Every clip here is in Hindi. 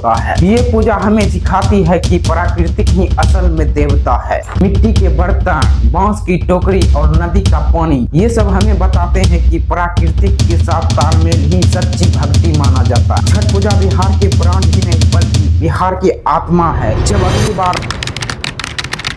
होता है। ये पूजा हमें सिखाती है कि प्रकृति ही असल में देवता है। मिट्टी के बर्तन, बांस की टोकरी और नदी का पानी, ये सब हमें बताते हैं कि प्रकृति के साथ तालमेल ही सच्ची भक्ति माना जाता है। छठ पूजा बिहार के प्राण ही नहीं बल्कि बिहार की आत्मा है। जब अगली बार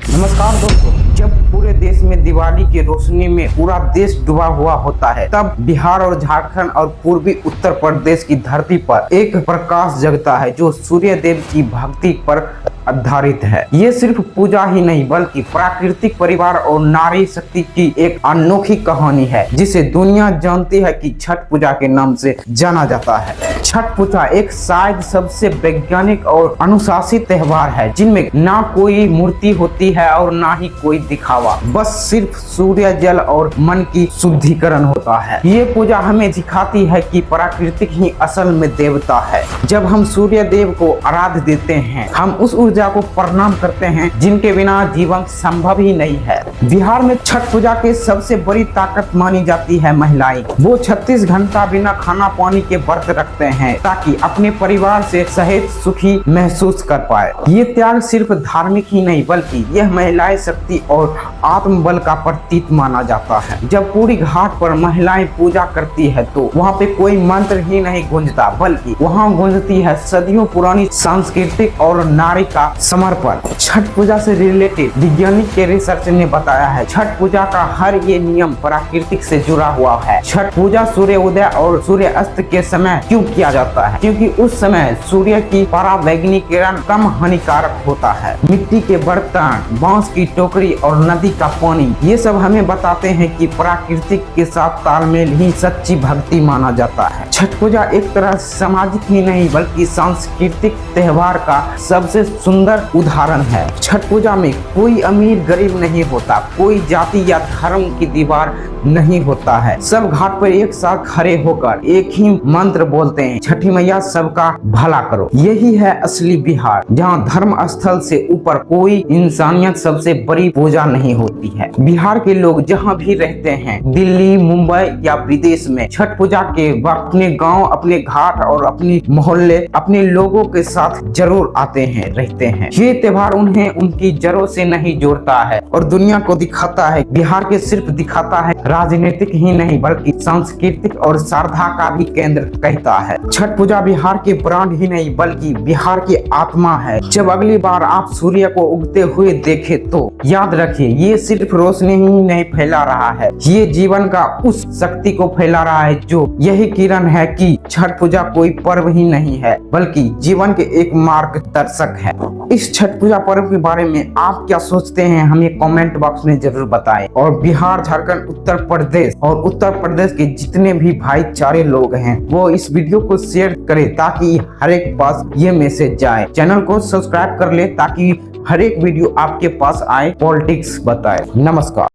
नमस्कार दोस्तों, जब पूरे देश में दिवाली की रोशनी में पूरा देश डूबा हुआ होता है, तब बिहार और झारखंड और पूर्वी उत्तर प्रदेश की धरती पर एक प्रकाश जगता है जो सूर्य देव की भक्ति पर आधारित है। ये सिर्फ पूजा ही नहीं बल्कि प्राकृतिक परिवार और नारी शक्ति की एक अनोखी कहानी है जिसे दुनिया जानती है कि छठ पूजा के नाम से जाना जाता है। छठ पूजा एक शायद सबसे वैज्ञानिक और अनुशासित त्योहार है जिनमें ना कोई मूर्ति होती है और ना ही कोई दिखावा, बस सिर्फ सूर्य जल और मन की शुद्धिकरण होता है। ये पूजा हमें दिखाती है कि प्रकृति ही असल में देवता है। जब हम सूर्य देव को आराध्य देते हैं, हम उस ऊर्जा को प्रणाम करते हैं जिनके बिना जीवन संभव ही नहीं है। बिहार में छठ पूजा के सबसे बड़ी ताकत मानी जाती है महिलाएं। वो 36 घंटा बिना खाना पानी के व्रत रखते हैं ताकि अपने परिवार से सहेज सुखी महसूस कर पाए। ये त्याग सिर्फ धार्मिक ही नहीं बल्कि यह महिलाएं शक्ति और आत्मबल का प्रतीक माना जाता है। जब पूरी घाट पर महिलाएं पूजा करती है तो वहाँ पे कोई मंत्र ही नहीं गूंजता बल्कि वहाँ गूंजती है सदियों पुरानी सांस्कृतिक और नारी का समर्पण। छठ पूजा से रिलेटेड वैज्ञानिक के रिसर्च ने बताया है छठ पूजा का हर ये नियम प्राकृतिक से जुड़ा हुआ है। छठ पूजा सूर्य उदय और सूर्य अस्त के समय क्यों किया जाता है? क्योंकि उस समय सूर्य की परावैंगनिक किरण कम हानिकारक होता है। मिट्टी के बर्तन, बांस की टोकरी और नदी का पानी, ये सब हमें बताते हैं कि प्रकृति के साथ तालमेल ही सच्ची भक्ति माना जाता है। छठ पूजा एक तरह सामाजिक ही नहीं बल्कि सांस्कृतिक त्योहार का सबसे सुंदर उदाहरण है। छठ पूजा में कोई अमीर गरीब नहीं होता, कोई जाति या धर्म की दीवार नहीं होता है। सब घाट पर एक साथ खड़े होकर एक ही मंत्र बोलते हैं, छठी मैया सबका भला करो। यही है असली बिहार, जहाँ धर्म स्थल से ऊपर कोई इंसानियत सबसे बड़ी पूजा नहीं होती है। बिहार के लोग जहाँ भी रहते हैं, दिल्ली, मुंबई या विदेश में, छठ पूजा के वक्त अपने गाँव, अपने घाट और अपने मोहल्ले, अपने लोगों के साथ जरूर आते हैं, रहते हैं। ये त्योहार उन्हें उनकी जड़ों से नहीं जोड़ता है और दुनिया को दिखाता है। बिहार के सिर्फ दिखाता है राजनीतिक ही नहीं बल्कि सांस्कृतिक और श्रद्धा का भी केंद्र कहता है। छठ पूजा बिहार के प्राण ही नहीं बल्कि बिहार की आत्मा है। जब अगली बार आप सूर्य को उगते हुए देखें तो याद रखिए ये सिर्फ रोशनी ही नहीं फैला रहा है, ये जीवन का उस शक्ति को फैला रहा है जो यही किरण है कि छठ पूजा कोई पर्व ही नहीं है बल्कि जीवन के एक मार्गदर्शक है। इस छठ पूजा पर्व के बारे में आप क्या सोचते हैं हमें कमेंट बॉक्स में जरूर बताएं। और बिहार, झारखंड, उत्तर प्रदेश और उत्तर प्रदेश के जितने भी भाईचारे लोग हैं वो इस वीडियो को शेयर करें ताकि हर एक पास ये मैसेज जाए। चैनल को सब्सक्राइब कर ले ताकि हर एक वीडियो आपके पास आए, पॉलिटिक्स बताए। नमस्कार।